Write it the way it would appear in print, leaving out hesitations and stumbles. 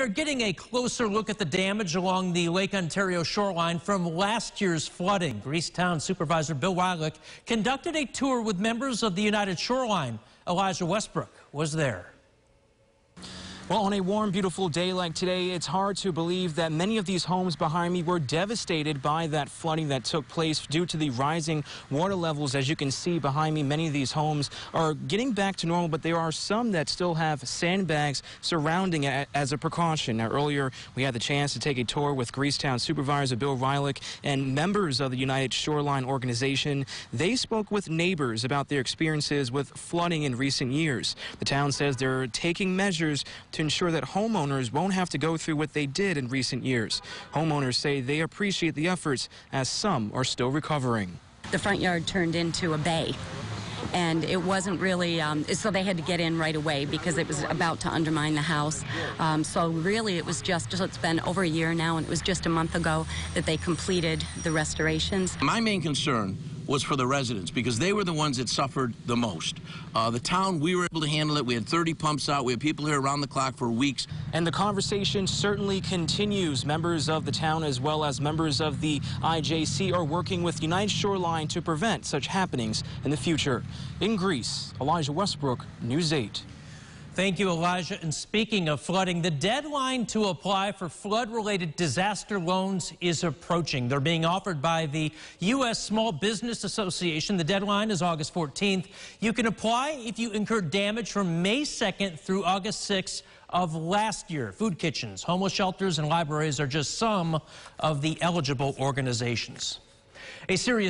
We're getting a closer look at the damage along the Lake Ontario shoreline from last year's flooding. Greecetown Supervisor Bill Weilich conducted a tour with members of the United Shoreline. Elijah Westbrook was there. Well, on a warm, beautiful day like today, it's hard to believe that many of these homes behind me were devastated by that flooding that took place due to the rising water levels. As you can see behind me, many of these homes are getting back to normal, but there are some that still have sandbags surrounding it as a precaution. Now, earlier, we had the chance to take a tour with Greecetown Supervisor Bill Weilich and members of the United Shoreline organization. They spoke with neighbors about their experiences with flooding in recent years. The town says they're taking measures to ensure that homeowners won't have to go through what they did in recent years. Homeowners say they appreciate the efforts as some are still recovering. The front yard turned into a bay, and it wasn't really, so they had to get in right away because it was about to undermine the house. So really it was it's been over a year now, and it was just a month ago that they completed the restorations. My main concern was for the residents because they were the ones that suffered the most. The town, we were able to handle it. We had 30 pumps out. We had people here around the clock for weeks. And the conversation certainly continues. Members of the town as well as members of the IJC are working with United Shoreline to prevent such happenings in the future. In Greece, Elijah Westbrook, News 8. Thank you, Elijah. And speaking of flooding, the deadline to apply for flood-related disaster loans is approaching. They're being offered by the U.S. Small Business Association. The deadline is August 14th. You can apply if you incurred damage from May 2nd through August 6th of last year. Food kitchens, homeless shelters, and libraries are just some of the eligible organizations. A serious